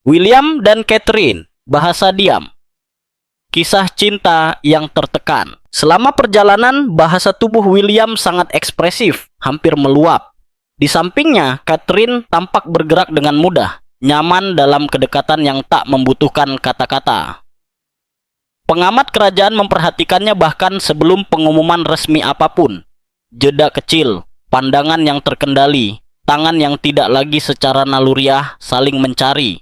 William dan Catherine, bahasa diam. Kisah cinta yang tertekan. Selama perjalanan, bahasa tubuh William sangat ekspresif, hampir meluap. Di sampingnya, Catherine tampak bergerak dengan mudah, nyaman dalam kedekatan yang tak membutuhkan kata-kata. Pengamat kerajaan memperhatikannya bahkan sebelum pengumuman resmi apapun. Jeda kecil, pandangan yang terkendali, tangan yang tidak lagi secara naluriah saling mencari.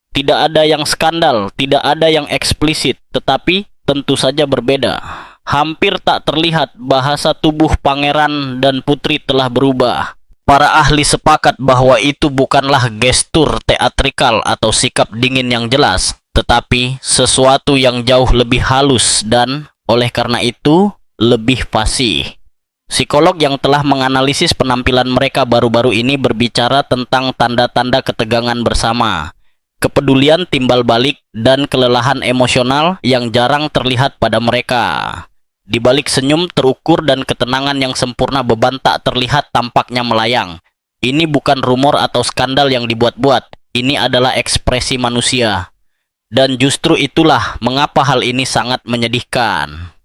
Tidak ada yang skandal, tidak ada yang eksplisit, tetapi tentu saja berbeda. Hampir tak terlihat bahasa tubuh pangeran dan putri telah berubah. Para ahli sepakat bahwa itu bukanlah gestur teatrikal atau sikap dingin yang jelas, tetapi sesuatu yang jauh lebih halus dan, oleh karena itu, lebih fasih. Psikolog yang telah menganalisis penampilan mereka baru-baru ini berbicara tentang tanda-tanda ketegangan bersama, kepedulian timbal balik, dan kelelahan emosional yang jarang terlihat pada mereka. Di balik senyum terukur dan ketenangan yang sempurna, beban tak terlihat tampaknya melayang. Ini bukan rumor atau skandal yang dibuat-buat, ini adalah ekspresi manusia. Dan justru itulah mengapa hal ini sangat menyedihkan.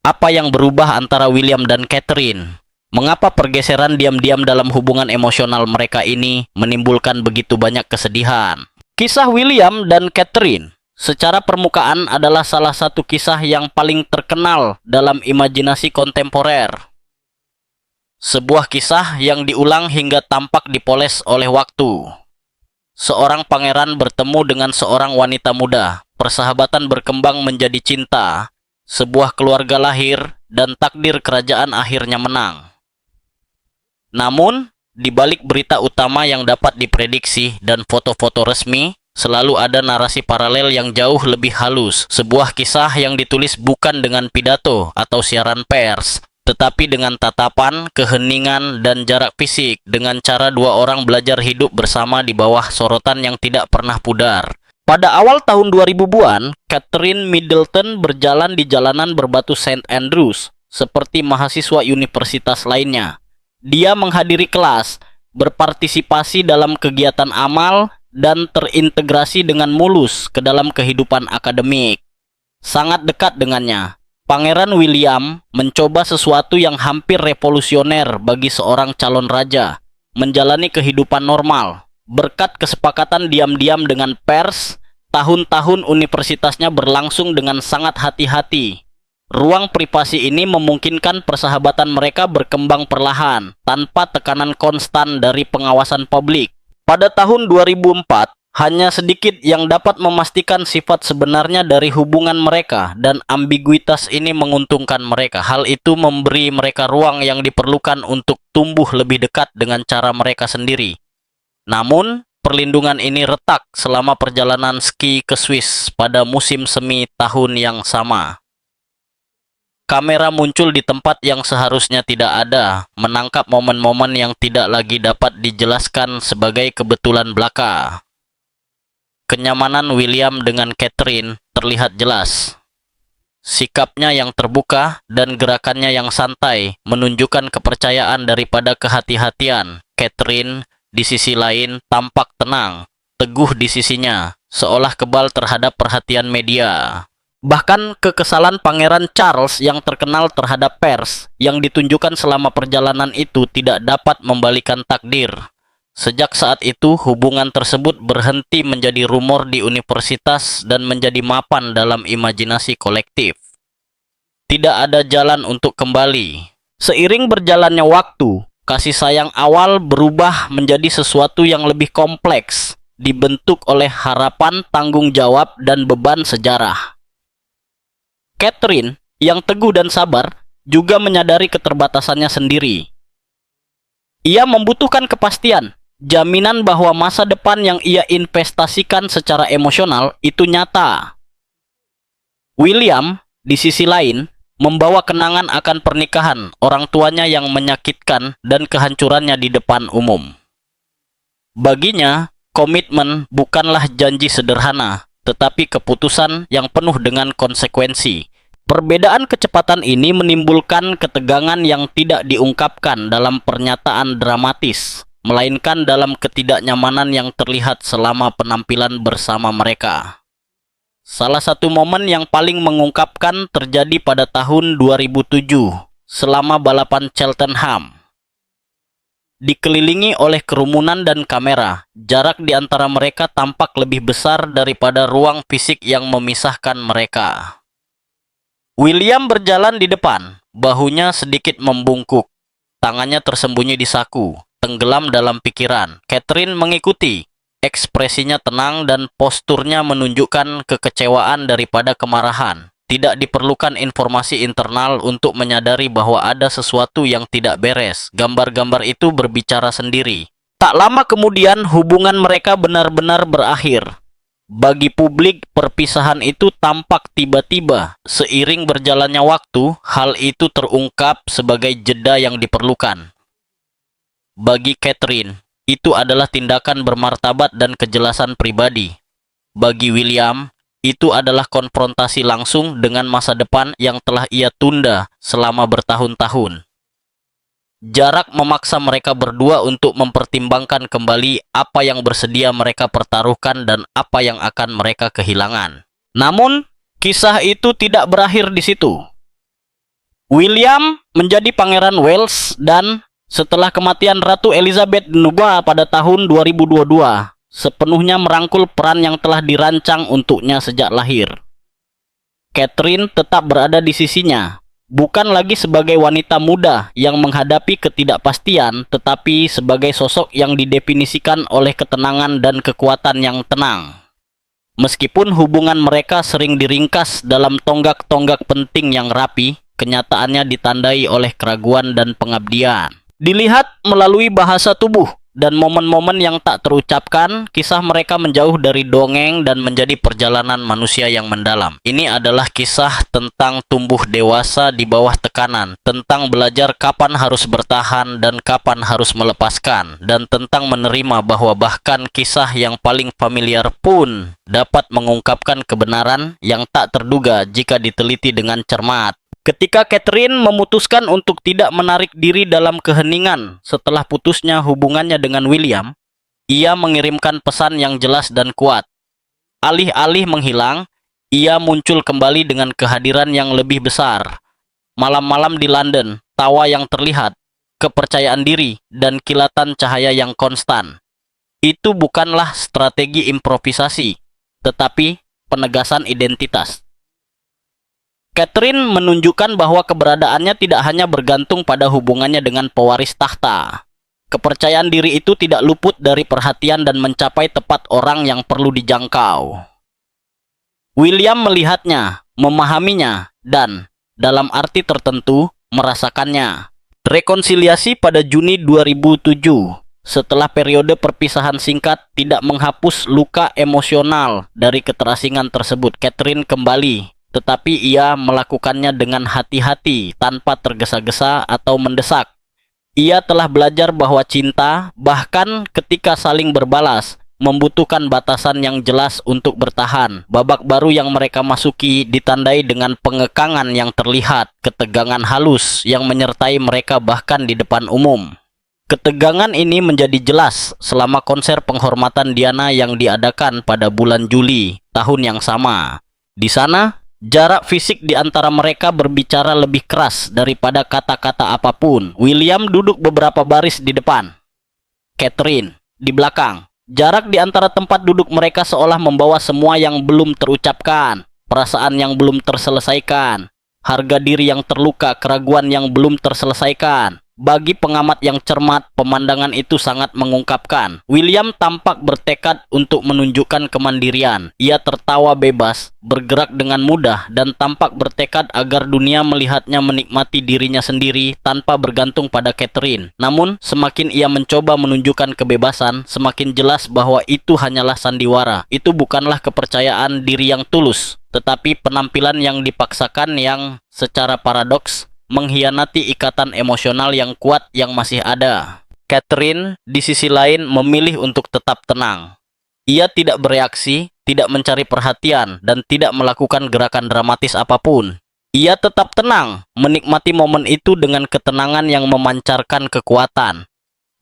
Apa yang berubah antara William dan Catherine? Mengapa pergeseran diam-diam dalam hubungan emosional mereka ini menimbulkan begitu banyak kesedihan? Kisah William dan Catherine secara permukaan adalah salah satu kisah yang paling terkenal dalam imajinasi kontemporer. Sebuah kisah yang diulang hingga tampak dipoles oleh waktu. Seorang pangeran bertemu dengan seorang wanita muda, persahabatan berkembang menjadi cinta, sebuah keluarga lahir, dan takdir kerajaan akhirnya menang. Namun, di balik berita utama yang dapat diprediksi dan foto-foto resmi, selalu ada narasi paralel yang jauh lebih halus. Sebuah kisah yang ditulis bukan dengan pidato atau siaran pers, tetapi dengan tatapan, keheningan, dan jarak fisik, dengan cara dua orang belajar hidup bersama di bawah sorotan yang tidak pernah pudar. Pada awal tahun 2000-an, Catherine Middleton berjalan di jalanan berbatu St. Andrews, seperti mahasiswa universitas lainnya. Dia menghadiri kelas, berpartisipasi dalam kegiatan amal, dan terintegrasi dengan mulus ke dalam kehidupan akademik. Sangat dekat dengannya, Pangeran William mencoba sesuatu yang hampir revolusioner bagi seorang calon raja, menjalani kehidupan normal. Berkat kesepakatan diam-diam dengan pers, tahun-tahun universitasnya berlangsung dengan sangat hati-hati. Ruang privasi ini memungkinkan persahabatan mereka berkembang perlahan, tanpa tekanan konstan dari pengawasan publik. Pada tahun 2004, hanya sedikit yang dapat memastikan sifat sebenarnya dari hubungan mereka, dan ambiguitas ini menguntungkan mereka. Hal itu memberi mereka ruang yang diperlukan untuk tumbuh lebih dekat dengan cara mereka sendiri. Namun, perlindungan ini retak selama perjalanan ski ke Swiss pada musim semi tahun yang sama. Kamera muncul di tempat yang seharusnya tidak ada, menangkap momen-momen yang tidak lagi dapat dijelaskan sebagai kebetulan belaka. Kenyamanan William dengan Catherine terlihat jelas. Sikapnya yang terbuka dan gerakannya yang santai menunjukkan kepercayaan daripada kehati-hatian. Catherine, di sisi lain, tampak tenang, teguh di sisinya, seolah kebal terhadap perhatian media. Bahkan kekesalan Pangeran Charles yang terkenal terhadap pers yang ditunjukkan selama perjalanan itu tidak dapat membalikan takdir. Sejak saat itu, hubungan tersebut berhenti menjadi rumor di universitas dan menjadi mapan dalam imajinasi kolektif. Tidak ada jalan untuk kembali. Seiring berjalannya waktu, kasih sayang awal berubah menjadi sesuatu yang lebih kompleks, dibentuk oleh harapan, tanggung jawab, dan beban sejarah. Catherine, yang teguh dan sabar, juga menyadari keterbatasannya sendiri. Ia membutuhkan kepastian, jaminan bahwa masa depan yang ia investasikan secara emosional itu nyata. William, di sisi lain, membawa kenangan akan pernikahan orang tuanya yang menyakitkan dan kehancurannya di depan umum. Baginya, komitmen bukanlah janji sederhana, tetapi keputusan yang penuh dengan konsekuensi. Perbedaan kecepatan ini menimbulkan ketegangan yang tidak diungkapkan dalam pernyataan dramatis. melainkan dalam ketidaknyamanan yang terlihat selama penampilan bersama mereka. Salah satu momen yang paling mengungkapkan terjadi pada tahun 2007 selama balapan Cheltenham. Dikelilingi oleh kerumunan dan kamera, jarak di antara mereka tampak lebih besar daripada ruang fisik yang memisahkan mereka. William berjalan di depan, bahunya sedikit membungkuk, tangannya tersembunyi di saku, tenggelam dalam pikiran. Catherine mengikuti. Ekspresinya tenang dan posturnya menunjukkan kekecewaan daripada kemarahan. Tidak diperlukan informasi internal untuk menyadari bahwa ada sesuatu yang tidak beres. Gambar-gambar itu berbicara sendiri. Tak lama kemudian hubungan mereka benar-benar berakhir. Bagi publik, perpisahan itu tampak tiba-tiba. Seiring berjalannya waktu, hal itu terungkap sebagai jeda yang diperlukan. Bagi Catherine, itu adalah tindakan bermartabat dan kejelasan pribadi. Bagi William, itu adalah konfrontasi langsung dengan masa depan yang telah ia tunda selama bertahun-tahun. Jarak memaksa mereka berdua untuk mempertimbangkan kembali apa yang bersedia mereka pertaruhkan dan apa yang akan mereka kehilangan. Namun, kisah itu tidak berakhir di situ. William menjadi Pangeran Wales dan setelah kematian Ratu Elizabeth II pada tahun 2022, sepenuhnya merangkul peran yang telah dirancang untuknya sejak lahir. Catherine tetap berada di sisinya, bukan lagi sebagai wanita muda yang menghadapi ketidakpastian, tetapi sebagai sosok yang didefinisikan oleh ketenangan dan kekuatan yang tenang. Meskipun hubungan mereka sering diringkas dalam tonggak-tonggak penting yang rapi, kenyataannya ditandai oleh keraguan dan pengabdian. Dilihat melalui bahasa tubuh dan momen-momen yang tak terucapkan, kisah mereka menjauh dari dongeng dan menjadi perjalanan manusia yang mendalam. Ini adalah kisah tentang tumbuh dewasa di bawah tekanan, tentang belajar kapan harus bertahan dan kapan harus melepaskan, dan tentang menerima bahwa bahkan kisah yang paling familiar pun dapat mengungkapkan kebenaran yang tak terduga jika diteliti dengan cermat. Ketika Catherine memutuskan untuk tidak menarik diri dalam keheningan setelah putusnya hubungannya dengan William, ia mengirimkan pesan yang jelas dan kuat. Alih-alih menghilang, ia muncul kembali dengan kehadiran yang lebih besar. Malam-malam di London, tawa yang terlihat, kepercayaan diri, dan kilatan cahaya yang konstan. Itu bukanlah strategi improvisasi, tetapi penegasan identitas. Catherine menunjukkan bahwa keberadaannya tidak hanya bergantung pada hubungannya dengan pewaris tahta. Kepercayaan diri itu tidak luput dari perhatian dan mencapai tepat orang yang perlu dijangkau. William melihatnya, memahaminya, dan, dalam arti tertentu, merasakannya. Rekonsiliasi pada Juni 2007, setelah periode perpisahan singkat tidak menghapus luka emosional dari keterasingan tersebut. Catherine kembali, tetapi ia melakukannya dengan hati-hati tanpa tergesa-gesa atau mendesak. Ia telah belajar bahwa cinta, bahkan ketika saling berbalas, membutuhkan batasan yang jelas untuk bertahan. Babak baru yang mereka masuki ditandai dengan pengekangan yang terlihat, ketegangan halus yang menyertai mereka bahkan di depan umum. Ketegangan ini menjadi jelas selama konser penghormatan Diana yang diadakan pada bulan Juli tahun yang sama. Di sana, jarak fisik di antara mereka berbicara lebih keras daripada kata-kata apapun. William duduk beberapa baris di depan, Catherine di belakang. Jarak di antara tempat duduk mereka seolah membawa semua yang belum terucapkan, perasaan yang belum terselesaikan, harga diri yang terluka, keraguan yang belum terselesaikan. Bagi pengamat yang cermat, pemandangan itu sangat mengungkapkan. William tampak bertekad untuk menunjukkan kemandirian. Ia tertawa bebas, bergerak dengan mudah, dan tampak bertekad agar dunia melihatnya menikmati dirinya sendiri tanpa bergantung pada Catherine. Namun, semakin ia mencoba menunjukkan kebebasan, semakin jelas bahwa itu hanyalah sandiwara. Itu bukanlah kepercayaan diri yang tulus, tetapi penampilan yang dipaksakan yang secara paradoks mengkhianati ikatan emosional yang kuat yang masih ada. Catherine, di sisi lain, memilih untuk tetap tenang. Ia tidak bereaksi, tidak mencari perhatian, dan tidak melakukan gerakan dramatis apapun. Ia tetap tenang, menikmati momen itu dengan ketenangan yang memancarkan kekuatan.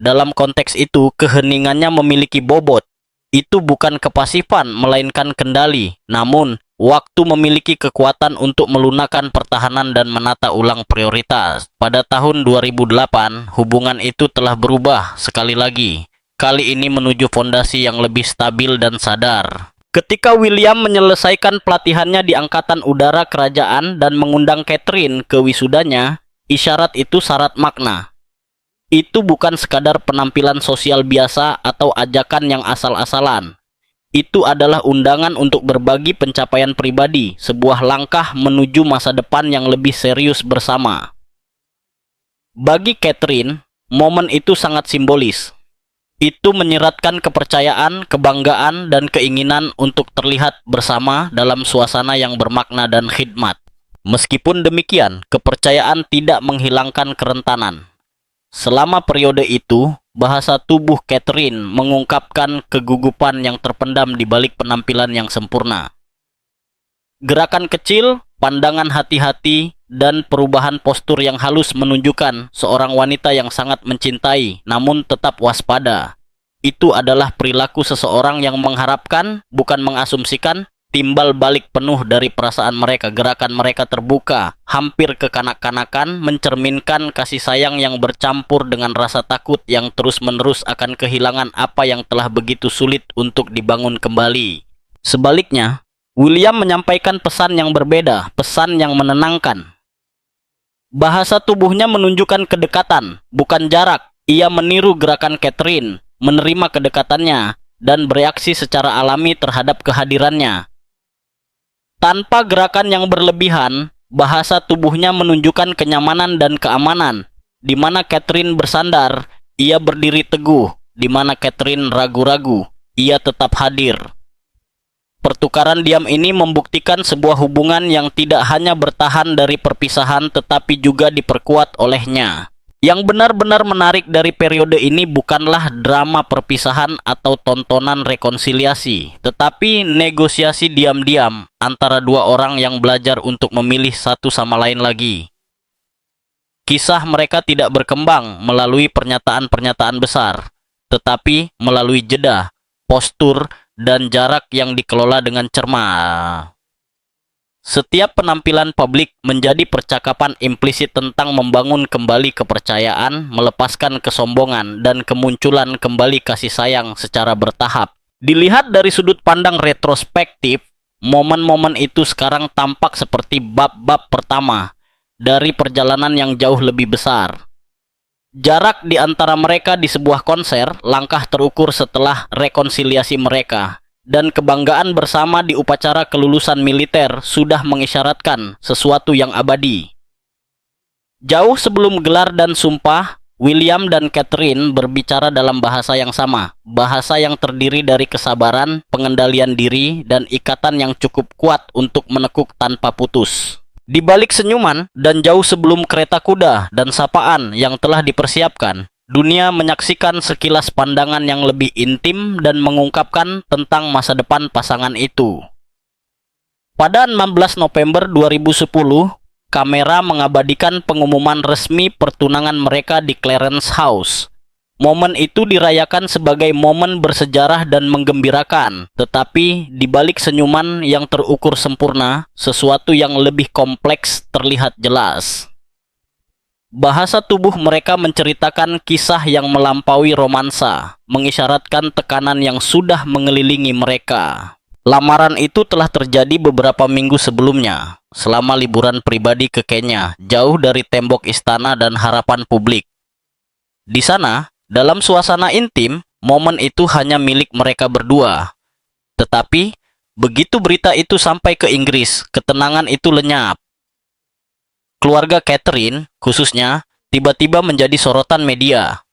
Dalam konteks itu, keheningannya memiliki bobot. Itu bukan kepasifan, melainkan kendali. Namun, waktu memiliki kekuatan untuk melunakkan pertahanan dan menata ulang prioritas. Pada tahun 2008, hubungan itu telah berubah sekali lagi. Kali ini menuju fondasi yang lebih stabil dan sadar. Ketika William menyelesaikan pelatihannya di Angkatan Udara Kerajaan dan mengundang Catherine ke wisudanya, isyarat itu syarat makna. Itu bukan sekadar penampilan sosial biasa atau ajakan yang asal-asalan. Itu adalah undangan untuk berbagi pencapaian pribadi, sebuah langkah menuju masa depan yang lebih serius bersama. Bagi Catherine, momen itu sangat simbolis. Itu menyiratkan kepercayaan, kebanggaan, dan keinginan untuk terlihat bersama dalam suasana yang bermakna dan khidmat. Meskipun demikian, kepercayaan tidak menghilangkan kerentanan. Selama periode itu, bahasa tubuh Catherine mengungkapkan kegugupan yang terpendam di balik penampilan yang sempurna. Gerakan kecil, pandangan hati-hati, dan perubahan postur yang halus menunjukkan seorang wanita yang sangat mencintai namun tetap waspada. Itu adalah perilaku seseorang yang mengharapkan, bukan mengasumsikan, timbal balik penuh dari perasaan mereka. Gerakan mereka terbuka, hampir kekanak-kanakan, mencerminkan kasih sayang yang bercampur dengan rasa takut yang terus-menerus akan kehilangan apa yang telah begitu sulit untuk dibangun kembali. Sebaliknya, William menyampaikan pesan yang berbeda, pesan yang menenangkan. Bahasa tubuhnya menunjukkan kedekatan, bukan jarak. Ia meniru gerakan Catherine, menerima kedekatannya, dan bereaksi secara alami terhadap kehadirannya. Tanpa gerakan yang berlebihan, bahasa tubuhnya menunjukkan kenyamanan dan keamanan. Di mana Catherine bersandar, ia berdiri teguh. Di mana Catherine ragu-ragu, ia tetap hadir. Pertukaran diam ini membuktikan sebuah hubungan yang tidak hanya bertahan dari perpisahan tetapi juga diperkuat olehnya. Yang benar-benar menarik dari periode ini bukanlah drama perpisahan atau tontonan rekonsiliasi, tetapi negosiasi diam-diam antara dua orang yang belajar untuk memilih satu sama lain lagi. Kisah mereka tidak berkembang melalui pernyataan-pernyataan besar, tetapi melalui jeda, postur, dan jarak yang dikelola dengan cermat. Setiap penampilan publik menjadi percakapan implisit tentang membangun kembali kepercayaan, melepaskan kesombongan, dan kemunculan kembali kasih sayang secara bertahap. Dilihat dari sudut pandang retrospektif, momen-momen itu sekarang tampak seperti bab-bab pertama dari perjalanan yang jauh lebih besar. Jarak di antara mereka di sebuah konser, langkah terukur setelah rekonsiliasi mereka. Dan kebanggaan bersama di upacara kelulusan militer sudah mengisyaratkan sesuatu yang abadi. Jauh sebelum gelar dan sumpah, William dan Catherine berbicara dalam bahasa yang sama. Bahasa yang terdiri dari kesabaran, pengendalian diri, dan ikatan yang cukup kuat untuk menekuk tanpa putus. Di balik senyuman dan jauh sebelum kereta kuda dan sapaan yang telah dipersiapkan, dunia menyaksikan sekilas pandangan yang lebih intim dan mengungkapkan tentang masa depan pasangan itu. Pada 16 November 2010, kamera mengabadikan pengumuman resmi pertunangan mereka di Clarence House. Momen itu dirayakan sebagai momen bersejarah dan menggembirakan, tetapi di balik senyuman yang terukur sempurna, sesuatu yang lebih kompleks terlihat jelas. Bahasa tubuh mereka menceritakan kisah yang melampaui romansa, mengisyaratkan tekanan yang sudah mengelilingi mereka. Lamaran itu telah terjadi beberapa minggu sebelumnya, selama liburan pribadi ke Kenya, jauh dari tembok istana dan harapan publik. Di sana, dalam suasana intim, momen itu hanya milik mereka berdua. Tetapi, begitu berita itu sampai ke Inggris, ketenangan itu lenyap. Keluarga Catherine, khususnya, tiba-tiba menjadi sorotan media.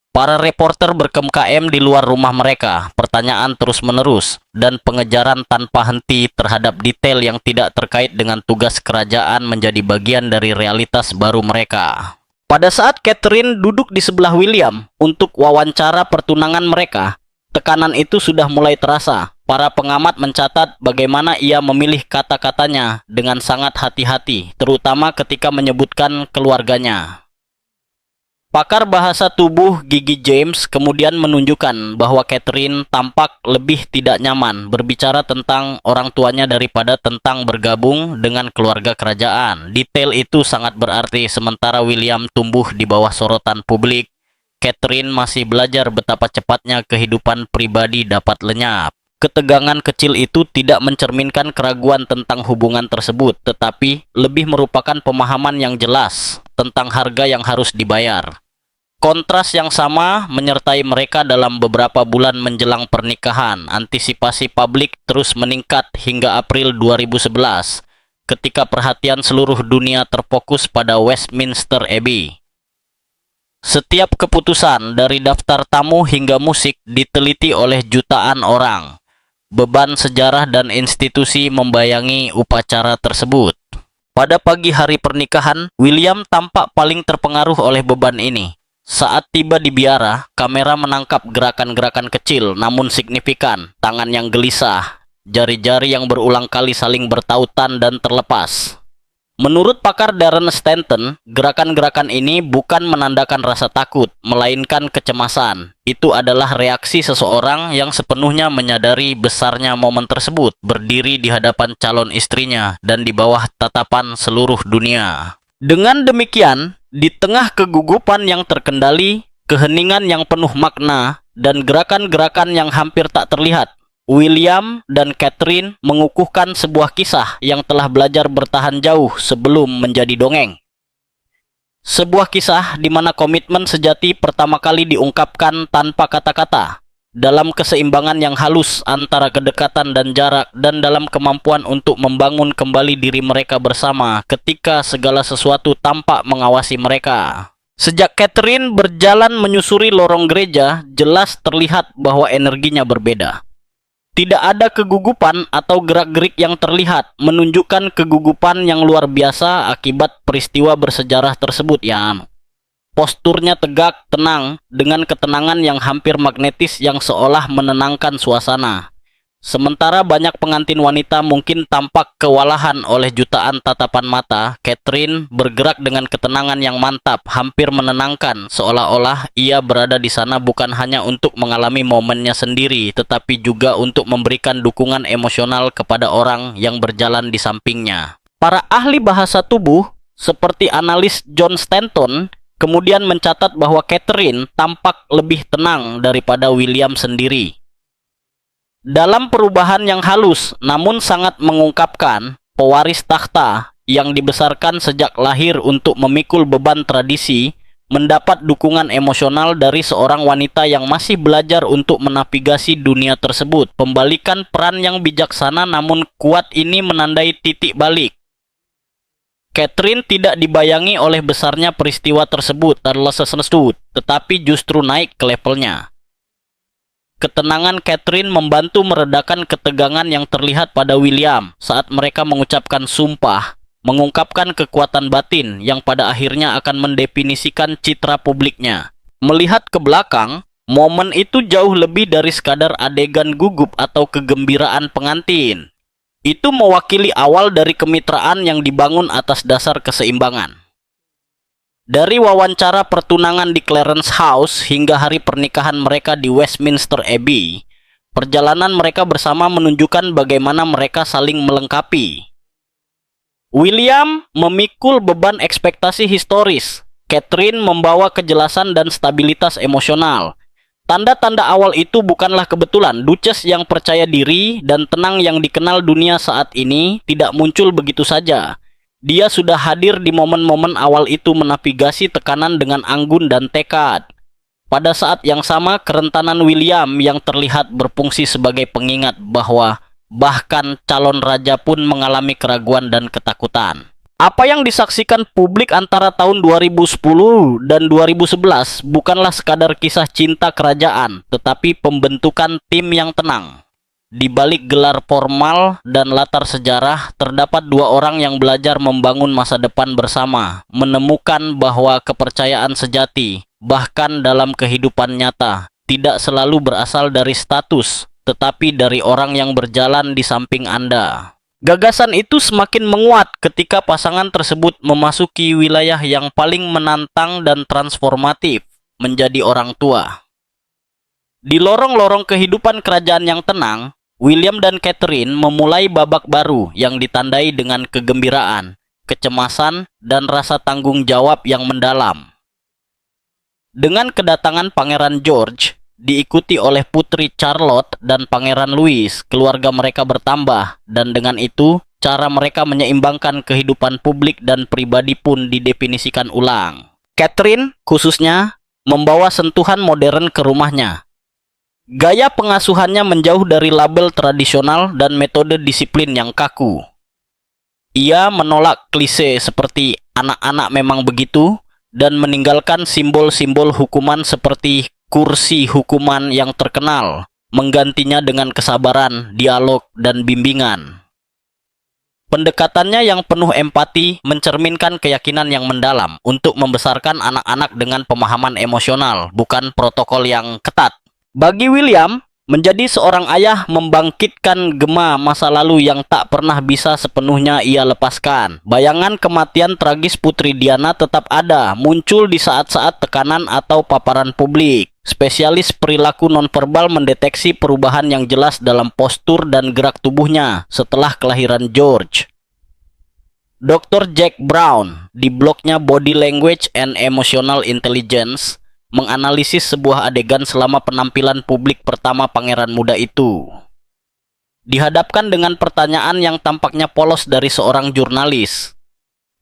Para reporter berkem-kem di luar rumah mereka, pertanyaan terus-menerus, dan pengejaran tanpa henti terhadap detail yang tidak terkait dengan tugas kerajaan menjadi bagian dari realitas baru mereka. Pada saat Catherine duduk di sebelah William untuk wawancara pertunangan mereka, tekanan itu sudah mulai terasa. Para pengamat mencatat bagaimana ia memilih kata-katanya dengan sangat hati-hati, terutama ketika menyebutkan keluarganya. Pakar bahasa tubuh Gigi James kemudian menunjukkan bahwa Catherine tampak lebih tidak nyaman berbicara tentang orang tuanya daripada tentang bergabung dengan keluarga kerajaan. Detail itu sangat berarti sementara William tumbuh di bawah sorotan publik. Catherine masih belajar betapa cepatnya kehidupan pribadi dapat lenyap. Ketegangan kecil itu tidak mencerminkan keraguan tentang hubungan tersebut, tetapi lebih merupakan pemahaman yang jelas tentang harga yang harus dibayar. Kontras yang sama menyertai mereka dalam beberapa bulan menjelang pernikahan. Antisipasi publik terus meningkat hingga April 2011, ketika perhatian seluruh dunia terfokus pada Westminster Abbey. Setiap keputusan, dari daftar tamu hingga musik, diteliti oleh jutaan orang. Beban sejarah dan institusi membayangi upacara tersebut. Pada pagi hari pernikahan, William tampak paling terpengaruh oleh beban ini. Saat tiba di biara, kamera menangkap gerakan-gerakan kecil namun signifikan, tangan yang gelisah, jari-jari yang berulang kali saling bertautan dan terlepas. Menurut pakar Darren Stanton, gerakan-gerakan ini bukan menandakan rasa takut, melainkan kecemasan. Itu adalah reaksi seseorang yang sepenuhnya menyadari besarnya momen tersebut, berdiri di hadapan calon istrinya dan di bawah tatapan seluruh dunia. Dengan demikian, di tengah kegugupan yang terkendali, keheningan yang penuh makna, dan gerakan-gerakan yang hampir tak terlihat, William dan Catherine mengukuhkan sebuah kisah yang telah belajar bertahan jauh sebelum menjadi dongeng. Sebuah kisah di mana komitmen sejati pertama kali diungkapkan tanpa kata-kata, dalam keseimbangan yang halus antara kedekatan dan jarak, dan dalam kemampuan untuk membangun kembali diri mereka bersama ketika segala sesuatu tampak mengawasi mereka. Sejak Catherine berjalan menyusuri lorong gereja, jelas terlihat bahwa energinya berbeda. Tidak ada kegugupan atau gerak-gerik yang terlihat, menunjukkan kegugupan yang luar biasa akibat peristiwa bersejarah tersebut ya. Posturnya tegak, tenang, dengan ketenangan yang hampir magnetis yang seolah menenangkan suasana. Sementara banyak pengantin wanita mungkin tampak kewalahan oleh jutaan tatapan mata, Catherine bergerak dengan ketenangan yang mantap, hampir menenangkan, seolah-olah ia berada di sana bukan hanya untuk mengalami momennya sendiri, tetapi juga untuk memberikan dukungan emosional kepada orang yang berjalan di sampingnya. Para ahli bahasa tubuh, seperti analis John Stanton, kemudian mencatat bahwa Catherine tampak lebih tenang daripada William sendiri. Dalam perubahan yang halus namun sangat mengungkapkan, pewaris takhta yang dibesarkan sejak lahir untuk memikul beban tradisi mendapat dukungan emosional dari seorang wanita yang masih belajar untuk menavigasi dunia tersebut. Pembalikan peran yang bijaksana namun kuat ini menandai titik balik. Catherine tidak dibayangi oleh besarnya peristiwa tersebut dan lesesnesut, tetapi justru naik ke levelnya. Ketenangan Catherine membantu meredakan ketegangan yang terlihat pada William saat mereka mengucapkan sumpah, mengungkapkan kekuatan batin yang pada akhirnya akan mendefinisikan citra publiknya. Melihat ke belakang, momen itu jauh lebih dari sekadar adegan gugup atau kegembiraan pengantin. Itu mewakili awal dari kemitraan yang dibangun atas dasar keseimbangan. Dari wawancara pertunangan di Clarence House hingga hari pernikahan mereka di Westminster Abbey, perjalanan mereka bersama menunjukkan bagaimana mereka saling melengkapi. William memikul beban ekspektasi historis, Catherine membawa kejelasan dan stabilitas emosional. Tanda-tanda awal itu bukanlah kebetulan. Duchess yang percaya diri dan tenang yang dikenal dunia saat ini tidak muncul begitu saja. Dia sudah hadir di momen-momen awal itu, menavigasi tekanan dengan anggun dan tekad. Pada saat yang sama, kerentanan William yang terlihat berfungsi sebagai pengingat bahwa bahkan calon raja pun mengalami keraguan dan ketakutan. Apa yang disaksikan publik antara tahun 2010 dan 2011 bukanlah sekadar kisah cinta kerajaan, tetapi pembentukan tim yang tenang. Di balik gelar formal dan latar sejarah, terdapat dua orang yang belajar membangun masa depan bersama, menemukan bahwa kepercayaan sejati, bahkan dalam kehidupan nyata, tidak selalu berasal dari status, tetapi dari orang yang berjalan di samping Anda. Gagasan itu semakin menguat ketika pasangan tersebut memasuki wilayah yang paling menantang dan transformatif, menjadi orang tua. Di lorong-lorong kehidupan kerajaan yang tenang, William dan Catherine memulai babak baru yang ditandai dengan kegembiraan, kecemasan, dan rasa tanggung jawab yang mendalam. Dengan kedatangan Pangeran George, diikuti oleh Putri Charlotte dan Pangeran Louis, keluarga mereka bertambah, dan dengan itu, cara mereka menyeimbangkan kehidupan publik dan pribadi pun didefinisikan ulang. Catherine, khususnya, membawa sentuhan modern ke rumahnya. Gaya pengasuhannya menjauh dari label tradisional dan metode disiplin yang kaku. Ia menolak klise seperti anak-anak memang begitu, dan meninggalkan simbol-simbol hukuman seperti kursi hukuman yang terkenal, menggantinya dengan kesabaran, dialog, dan bimbingan. Pendekatannya yang penuh empati mencerminkan keyakinan yang mendalam untuk membesarkan anak-anak dengan pemahaman emosional, bukan protokol yang ketat. Bagi William, menjadi seorang ayah membangkitkan gema masa lalu yang tak pernah bisa sepenuhnya ia lepaskan. Bayangan kematian tragis Putri Diana tetap ada, muncul di saat-saat tekanan atau paparan publik. Spesialis perilaku nonverbal mendeteksi perubahan yang jelas dalam postur dan gerak tubuhnya setelah kelahiran George. Dr. Jack Brown di blognya Body Language and Emotional Intelligence menganalisis sebuah adegan selama penampilan publik pertama pangeran muda itu. Dihadapkan dengan pertanyaan yang tampaknya polos dari seorang jurnalis,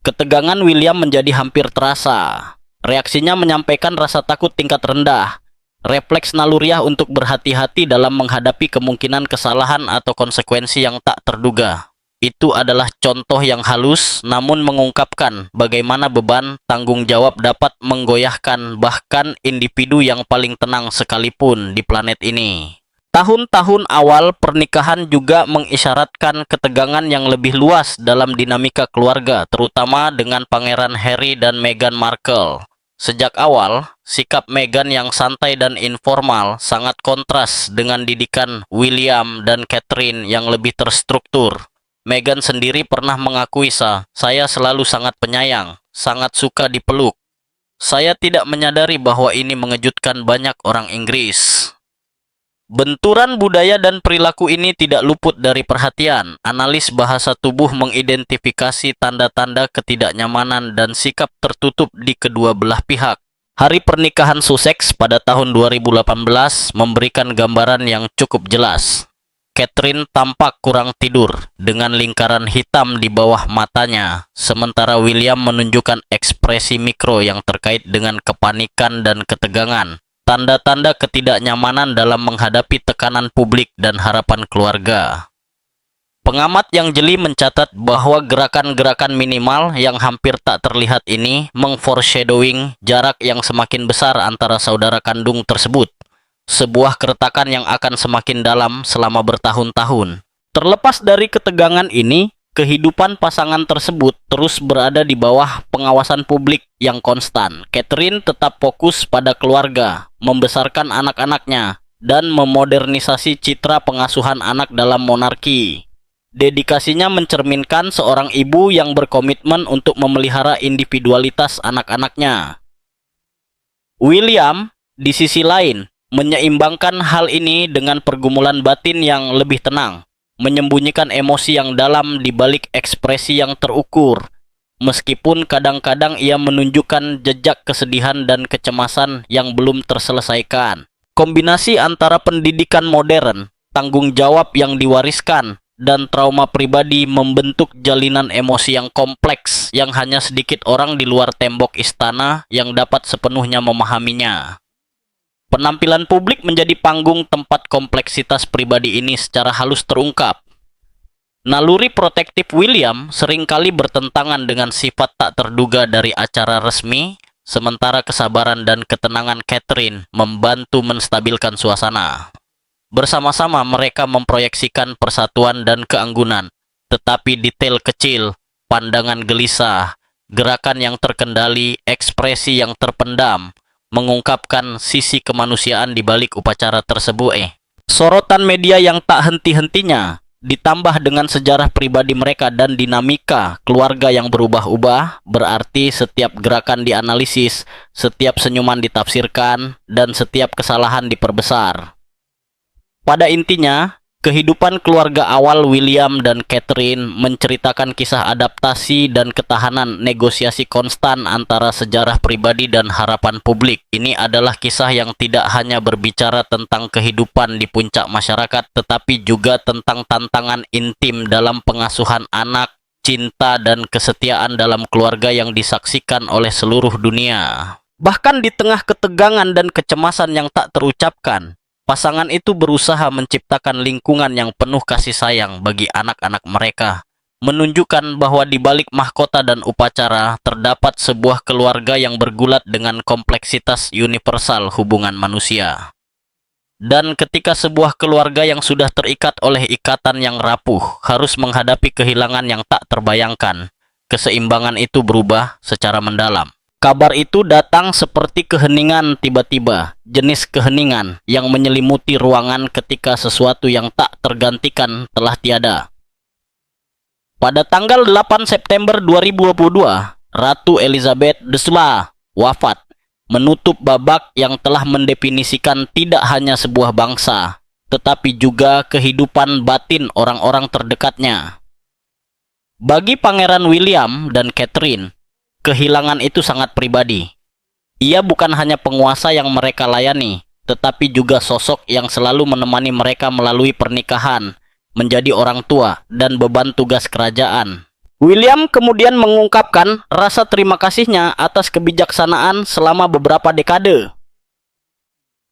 ketegangan William menjadi hampir terasa. Reaksinya menyampaikan rasa takut tingkat rendah, refleks naluriah untuk berhati-hati dalam menghadapi kemungkinan kesalahan atau konsekuensi yang tak terduga. Itu adalah contoh yang halus namun mengungkapkan bagaimana beban tanggung jawab dapat menggoyahkan bahkan individu yang paling tenang sekalipun di planet ini. Tahun-tahun awal pernikahan juga mengisyaratkan ketegangan yang lebih luas dalam dinamika keluarga, terutama dengan Pangeran Harry dan Meghan Markle. Sejak awal, sikap Meghan yang santai dan informal sangat kontras dengan didikan William dan Catherine yang lebih terstruktur. Meghan sendiri pernah mengakui, "Saya selalu sangat penyayang, sangat suka dipeluk. Saya tidak menyadari bahwa ini mengejutkan banyak orang Inggris." Benturan budaya dan perilaku ini tidak luput dari perhatian. Analis bahasa tubuh mengidentifikasi tanda-tanda ketidaknyamanan dan sikap tertutup di kedua belah pihak. Hari pernikahan Sussex pada tahun 2018 memberikan gambaran yang cukup jelas. Catherine tampak kurang tidur dengan lingkaran hitam di bawah matanya, sementara William menunjukkan ekspresi mikro yang terkait dengan kepanikan dan ketegangan. Tanda-tanda ketidaknyamanan dalam menghadapi tekanan publik dan harapan keluarga. Pengamat yang jeli mencatat bahwa gerakan-gerakan minimal yang hampir tak terlihat ini mengforeshadowing jarak yang semakin besar antara saudara kandung tersebut. Sebuah keretakan yang akan semakin dalam selama bertahun-tahun. Terlepas dari ketegangan ini, kehidupan pasangan tersebut terus berada di bawah pengawasan publik yang konstan. Catherine tetap fokus pada keluarga, membesarkan anak-anaknya, dan memodernisasi citra pengasuhan anak dalam monarki. Dedikasinya mencerminkan seorang ibu yang berkomitmen untuk memelihara individualitas anak-anaknya. William, di sisi lain, menyeimbangkan hal ini dengan pergumulan batin yang lebih tenang, menyembunyikan emosi yang dalam di balik ekspresi yang terukur, meskipun kadang-kadang ia menunjukkan jejak kesedihan dan kecemasan yang belum terselesaikan. Kombinasi antara pendidikan modern, tanggung jawab yang diwariskan, dan trauma pribadi membentuk jalinan emosi yang kompleks yang hanya sedikit orang di luar tembok istana yang dapat sepenuhnya memahaminya. Penampilan publik menjadi panggung tempat kompleksitas pribadi ini secara halus terungkap. Naluri protektif William seringkali bertentangan dengan sifat tak terduga dari acara resmi, sementara kesabaran dan ketenangan Catherine membantu menstabilkan suasana. Bersama-sama mereka memproyeksikan persatuan dan keanggunan, tetapi detail kecil, pandangan gelisah, gerakan yang terkendali, ekspresi yang terpendam, mengungkapkan sisi kemanusiaan di balik upacara tersebut. Sorotan media yang tak henti-hentinya ditambah dengan sejarah pribadi mereka dan dinamika keluarga yang berubah-ubah, berarti setiap gerakan dianalisis, setiap senyuman ditafsirkan, dan setiap kesalahan diperbesar. Pada intinya, kehidupan keluarga awal William dan Catherine menceritakan kisah adaptasi dan ketahanan negosiasi konstan antara sejarah pribadi dan harapan publik. Ini adalah kisah yang tidak hanya berbicara tentang kehidupan di puncak masyarakat, tetapi juga tentang tantangan intim dalam pengasuhan anak, cinta, dan kesetiaan dalam keluarga yang disaksikan oleh seluruh dunia. Bahkan di tengah ketegangan dan kecemasan yang tak terucapkan, pasangan itu berusaha menciptakan lingkungan yang penuh kasih sayang bagi anak-anak mereka, menunjukkan bahwa di balik mahkota dan upacara terdapat sebuah keluarga yang bergulat dengan kompleksitas universal hubungan manusia. Dan ketika sebuah keluarga yang sudah terikat oleh ikatan yang rapuh harus menghadapi kehilangan yang tak terbayangkan, keseimbangan itu berubah secara mendalam. Kabar itu datang seperti keheningan tiba-tiba, jenis keheningan yang menyelimuti ruangan ketika sesuatu yang tak tergantikan telah tiada. Pada tanggal 8 September 2022, Ratu Elizabeth II wafat, menutup babak yang telah mendefinisikan tidak hanya sebuah bangsa, tetapi juga kehidupan batin orang-orang terdekatnya. Bagi Pangeran William dan Catherine, kehilangan itu sangat pribadi. Ia bukan hanya penguasa yang mereka layani, tetapi juga sosok yang selalu menemani mereka melalui pernikahan, menjadi orang tua, dan beban tugas kerajaan. William kemudian mengungkapkan rasa terima kasihnya atas kebijaksanaan selama beberapa dekade.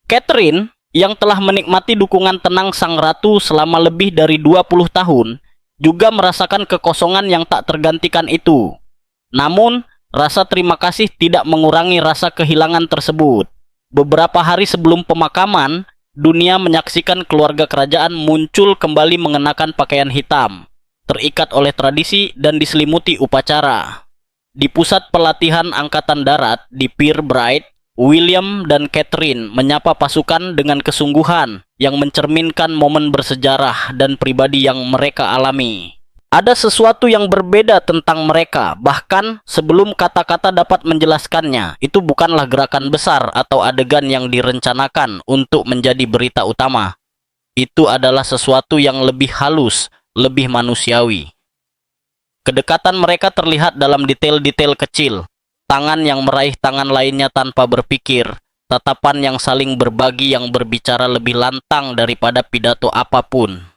Catherine, yang telah menikmati dukungan tenang sang ratu selama lebih dari 20 tahun, juga merasakan kekosongan yang tak tergantikan itu. Namun, rasa terima kasih tidak mengurangi rasa kehilangan tersebut. Beberapa hari sebelum pemakaman, dunia menyaksikan keluarga kerajaan muncul kembali mengenakan pakaian hitam, terikat oleh tradisi dan diselimuti upacara. Di pusat pelatihan Angkatan Darat di Pier Bright, William dan Catherine menyapa pasukan dengan kesungguhan yang mencerminkan momen bersejarah dan pribadi yang mereka alami. Ada sesuatu yang berbeda tentang mereka, bahkan sebelum kata-kata dapat menjelaskannya. Itu bukanlah gerakan besar atau adegan yang direncanakan untuk menjadi berita utama. Itu adalah sesuatu yang lebih halus, lebih manusiawi. Kedekatan mereka terlihat dalam detail-detail kecil. Tangan yang meraih tangan lainnya tanpa berpikir, tatapan yang saling berbagi yang berbicara lebih lantang daripada pidato apapun.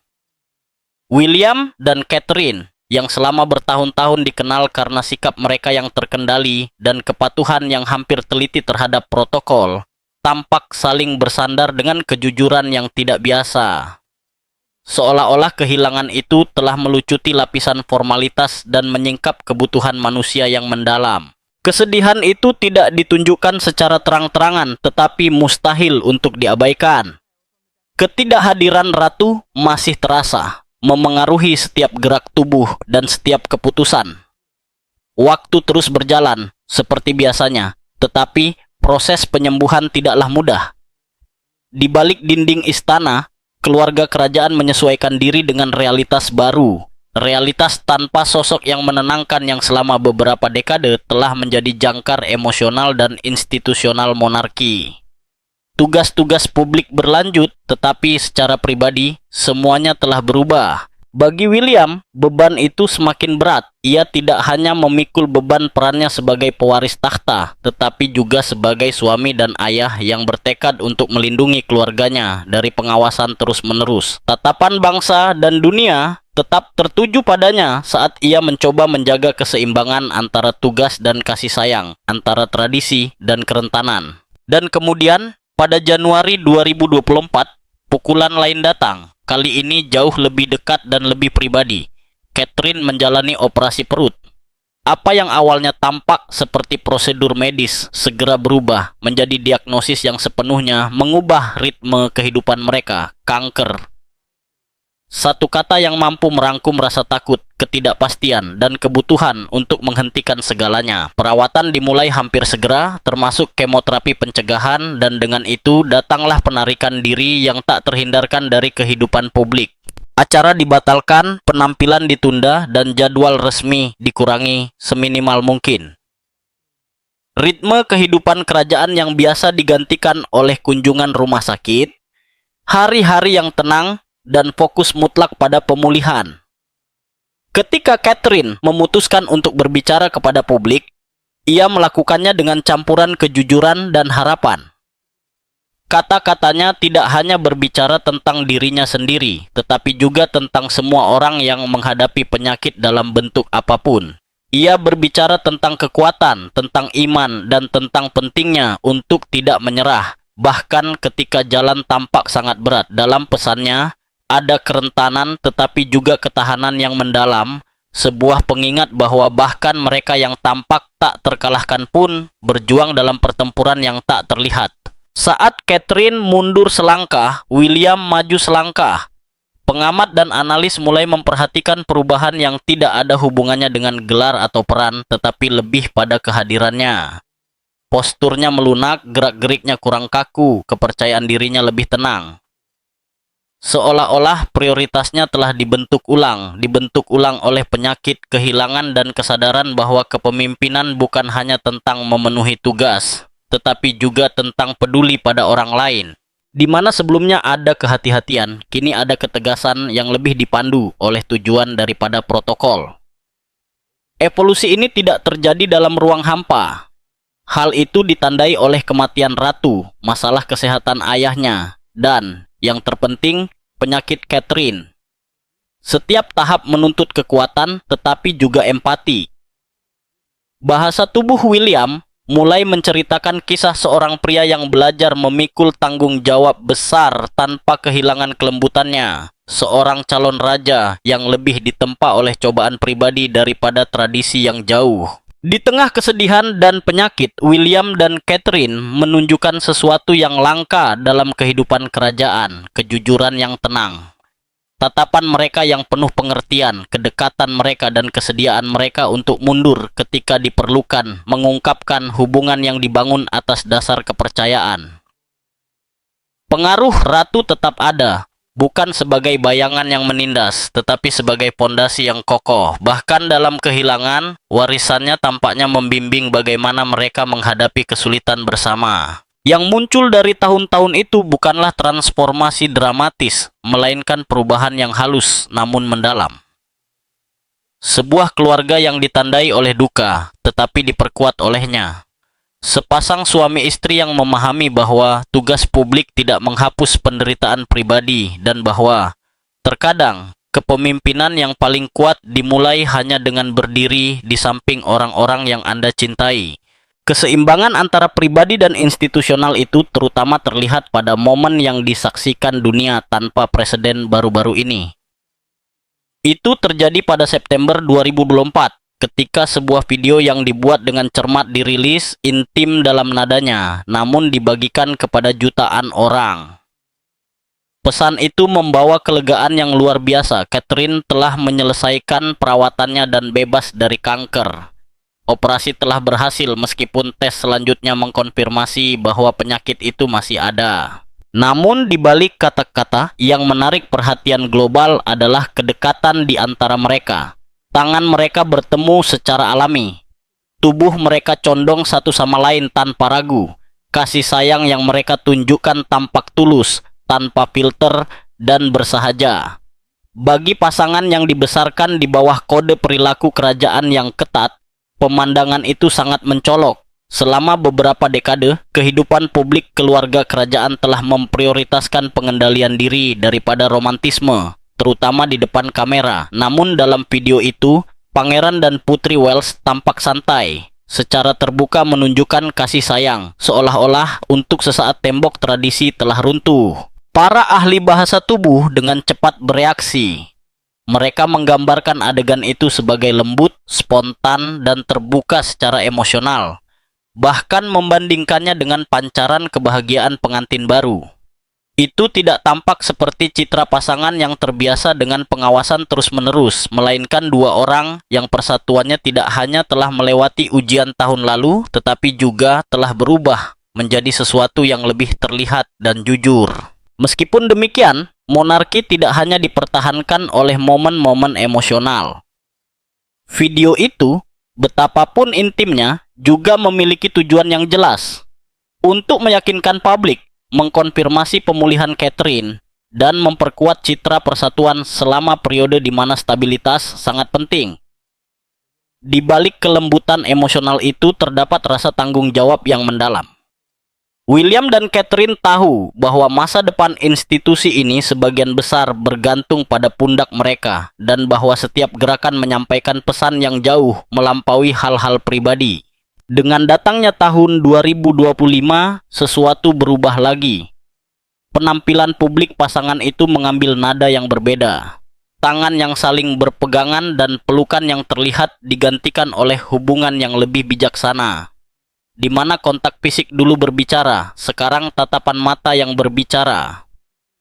William dan Catherine, yang selama bertahun-tahun dikenal karena sikap mereka yang terkendali dan kepatuhan yang hampir teliti terhadap protokol, tampak saling bersandar dengan kejujuran yang tidak biasa. Seolah-olah kehilangan itu telah melucuti lapisan formalitas dan menyingkap kebutuhan manusia yang mendalam. Kesedihan itu tidak ditunjukkan secara terang-terangan, tetapi mustahil untuk diabaikan. Ketidakhadiran ratu masih terasa, memengaruhi setiap gerak tubuh dan setiap keputusan. Waktu terus berjalan, seperti biasanya, tetapi proses penyembuhan tidaklah mudah. Di balik dinding istana, keluarga kerajaan menyesuaikan diri dengan realitas baru. Realitas tanpa sosok yang menenangkan yang selama beberapa dekade telah menjadi jangkar emosional dan institusional monarki. Tugas-tugas publik berlanjut, tetapi secara pribadi, semuanya telah berubah. Bagi William, beban itu semakin berat. Ia tidak hanya memikul beban perannya sebagai pewaris takhta, tetapi juga sebagai suami dan ayah yang bertekad untuk melindungi keluarganya dari pengawasan terus-menerus. Tatapan bangsa dan dunia tetap tertuju padanya saat ia mencoba menjaga keseimbangan antara tugas dan kasih sayang, antara tradisi dan kerentanan. Dan kemudian, pada Januari 2024, pukulan lain datang. Kali ini jauh lebih dekat dan lebih pribadi. Catherine menjalani operasi perut. Apa yang awalnya tampak seperti prosedur medis segera berubah menjadi diagnosis yang sepenuhnya mengubah ritme kehidupan mereka, kanker. Satu kata yang mampu merangkum rasa takut, ketidakpastian, dan kebutuhan untuk menghentikan segalanya. Perawatan dimulai hampir segera, termasuk kemoterapi pencegahan, dan dengan itu datanglah penarikan diri yang tak terhindarkan dari kehidupan publik. Acara dibatalkan, penampilan ditunda, dan jadwal resmi dikurangi seminimal mungkin. Ritme kehidupan kerajaan yang biasa digantikan oleh kunjungan rumah sakit, hari-hari yang tenang, dan fokus mutlak pada pemulihan. Ketika Catherine memutuskan untuk berbicara kepada publik, ia melakukannya dengan campuran kejujuran dan harapan. Kata-katanya tidak hanya berbicara tentang dirinya sendiri, tetapi juga tentang semua orang yang menghadapi penyakit dalam bentuk apapun. Ia berbicara tentang kekuatan, tentang iman, dan tentang pentingnya untuk tidak menyerah. Bahkan ketika jalan tampak sangat berat, dalam pesannya ada kerentanan tetapi juga ketahanan yang mendalam, sebuah pengingat bahwa bahkan mereka yang tampak tak terkalahkan pun berjuang dalam pertempuran yang tak terlihat. Saat Catherine mundur selangkah, William maju selangkah. Pengamat dan analis mulai memperhatikan perubahan yang tidak ada hubungannya dengan gelar atau peran, tetapi lebih pada kehadirannya. Posturnya melunak, gerak-geriknya kurang kaku, kepercayaan dirinya lebih tenang. Seolah-olah prioritasnya telah dibentuk ulang oleh penyakit, kehilangan, dan kesadaran bahwa kepemimpinan bukan hanya tentang memenuhi tugas, tetapi juga tentang peduli pada orang lain. Di mana sebelumnya ada kehati-hatian, kini ada ketegasan yang lebih dipandu oleh tujuan daripada protokol. Evolusi ini tidak terjadi dalam ruang hampa. Hal itu ditandai oleh kematian ratu, masalah kesehatan ayahnya, dan, yang terpenting, penyakit Catherine. Setiap tahap menuntut kekuatan, tetapi juga empati. Bahasa tubuh William mulai menceritakan kisah seorang pria yang belajar memikul tanggung jawab besar tanpa kehilangan kelembutannya. Seorang calon raja yang lebih ditempa oleh cobaan pribadi daripada tradisi yang jauh. Di tengah kesedihan dan penyakit, William dan Catherine menunjukkan sesuatu yang langka dalam kehidupan kerajaan, kejujuran yang tenang. Tatapan mereka yang penuh pengertian, kedekatan mereka dan kesediaan mereka untuk mundur ketika diperlukan, mengungkapkan hubungan yang dibangun atas dasar kepercayaan. Pengaruh ratu tetap ada, bukan sebagai bayangan yang menindas, tetapi sebagai pondasi yang kokoh. Bahkan dalam kehilangan, warisannya tampaknya membimbing bagaimana mereka menghadapi kesulitan bersama. Yang muncul dari tahun-tahun itu bukanlah transformasi dramatis, melainkan perubahan yang halus namun mendalam. Sebuah keluarga yang ditandai oleh duka, tetapi diperkuat olehnya. Sepasang suami istri yang memahami bahwa tugas publik tidak menghapus penderitaan pribadi dan bahwa, terkadang, kepemimpinan yang paling kuat dimulai hanya dengan berdiri di samping orang-orang yang Anda cintai. Keseimbangan antara pribadi dan institusional itu terutama terlihat pada momen yang disaksikan dunia tanpa preseden baru-baru ini. Itu terjadi pada September 2024, ketika sebuah video yang dibuat dengan cermat dirilis, intim dalam nadanya, namun dibagikan kepada jutaan orang. Pesan itu membawa kelegaan yang luar biasa. Catherine telah menyelesaikan perawatannya dan bebas dari kanker. Operasi telah berhasil meskipun tes selanjutnya mengkonfirmasi bahwa penyakit itu masih ada. Namun di balik kata-kata yang menarik perhatian global adalah kedekatan di antara mereka. Tangan mereka bertemu secara alami. Tubuh mereka condong satu sama lain tanpa ragu. Kasih sayang yang mereka tunjukkan tampak tulus, tanpa filter, dan bersahaja. Bagi pasangan yang dibesarkan di bawah kode perilaku kerajaan yang ketat, pemandangan itu sangat mencolok. Selama beberapa dekade, kehidupan publik keluarga kerajaan telah memprioritaskan pengendalian diri daripada romantisme, terutama di depan kamera. Namun dalam video itu, Pangeran dan Putri Wales tampak santai, secara terbuka menunjukkan kasih sayang, seolah-olah untuk sesaat tembok tradisi telah runtuh. Para ahli bahasa tubuh dengan cepat bereaksi. Mereka menggambarkan adegan itu sebagai lembut, spontan, dan terbuka secara emosional. Bahkan membandingkannya dengan pancaran kebahagiaan pengantin baru. Itu tidak tampak seperti citra pasangan yang terbiasa dengan pengawasan terus-menerus, melainkan dua orang yang persatuannya tidak hanya telah melewati ujian tahun lalu, tetapi juga telah berubah menjadi sesuatu yang lebih terlihat dan jujur. Meskipun demikian, monarki tidak hanya dipertahankan oleh momen-momen emosional. Video itu, betapapun intimnya, juga memiliki tujuan yang jelas untuk meyakinkan publik, mengkonfirmasi pemulihan Catherine, dan memperkuat citra persatuan selama periode di mana stabilitas sangat penting. Di balik kelembutan emosional itu terdapat rasa tanggung jawab yang mendalam. William dan Catherine tahu bahwa masa depan institusi ini sebagian besar bergantung pada pundak mereka dan bahwa setiap gerakan menyampaikan pesan yang jauh melampaui hal-hal pribadi. Dengan datangnya tahun 2025, sesuatu berubah lagi. Penampilan publik pasangan itu mengambil nada yang berbeda. Tangan yang saling berpegangan dan pelukan yang terlihat digantikan oleh hubungan yang lebih bijaksana. Di mana kontak fisik dulu berbicara, sekarang tatapan mata yang berbicara.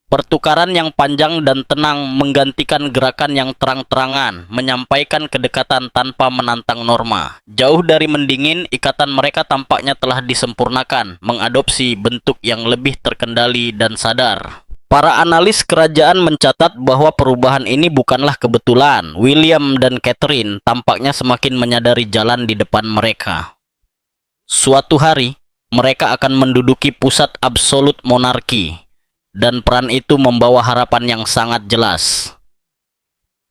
Pertukaran yang panjang dan tenang menggantikan gerakan yang terang-terangan, menyampaikan kedekatan tanpa menantang norma. Jauh dari mendingin, ikatan mereka tampaknya telah disempurnakan, mengadopsi bentuk yang lebih terkendali dan sadar. Para analis kerajaan mencatat bahwa perubahan ini bukanlah kebetulan. William dan Catherine tampaknya semakin menyadari jalan di depan mereka. Suatu hari, mereka akan menduduki pusat absolut monarki, dan peran itu membawa harapan yang sangat jelas.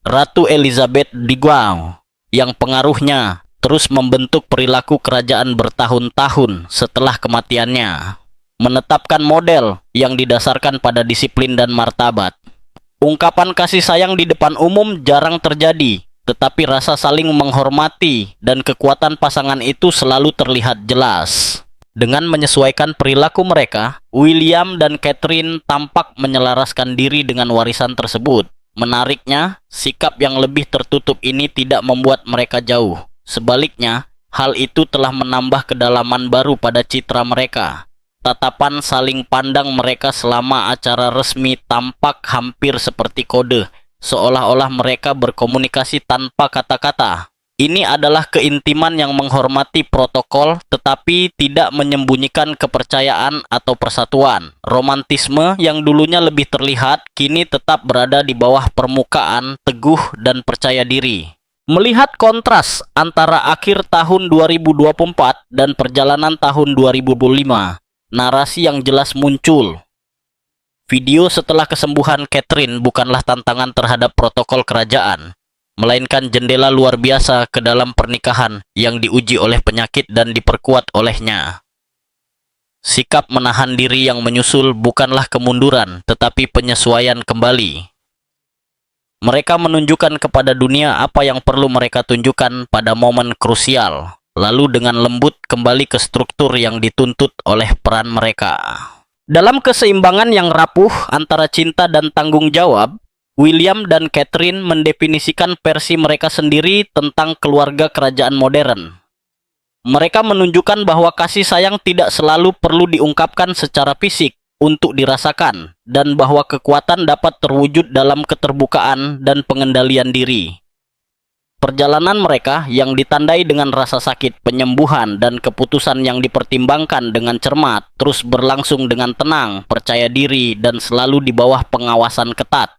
Ratu Elizabeth II, yang pengaruhnya terus membentuk perilaku kerajaan bertahun-tahun setelah kematiannya, menetapkan model yang didasarkan pada disiplin dan martabat. Ungkapan kasih sayang di depan umum jarang terjadi, tetapi rasa saling menghormati dan kekuatan pasangan itu selalu terlihat jelas. Dengan menyesuaikan perilaku mereka, William dan Catherine tampak menyelaraskan diri dengan warisan tersebut. Menariknya, sikap yang lebih tertutup ini tidak membuat mereka jauh. Sebaliknya, hal itu telah menambah kedalaman baru pada citra mereka. Tatapan saling pandang mereka selama acara resmi tampak hampir seperti kode, seolah-olah mereka berkomunikasi tanpa kata-kata. Ini adalah keintiman yang menghormati protokol tetapi tidak menyembunyikan kepercayaan atau persatuan. Romantisme yang dulunya lebih terlihat kini tetap berada di bawah permukaan, teguh dan percaya diri. Melihat kontras antara akhir tahun 2024 dan perjalanan tahun 2025, narasi yang jelas muncul. Video setelah kesembuhan Catherine bukanlah tantangan terhadap protokol kerajaan, melainkan jendela luar biasa ke dalam pernikahan yang diuji oleh penyakit dan diperkuat olehnya. Sikap menahan diri yang menyusul bukanlah kemunduran, tetapi penyesuaian kembali. Mereka menunjukkan kepada dunia apa yang perlu mereka tunjukkan pada momen krusial, lalu dengan lembut kembali ke struktur yang dituntut oleh peran mereka. Dalam keseimbangan yang rapuh antara cinta dan tanggung jawab, William dan Catherine mendefinisikan versi mereka sendiri tentang keluarga kerajaan modern. Mereka menunjukkan bahwa kasih sayang tidak selalu perlu diungkapkan secara fisik untuk dirasakan, dan bahwa kekuatan dapat terwujud dalam keterbukaan dan pengendalian diri. Perjalanan mereka yang ditandai dengan rasa sakit, penyembuhan, dan keputusan yang dipertimbangkan dengan cermat terus berlangsung dengan tenang, percaya diri, dan selalu di bawah pengawasan ketat.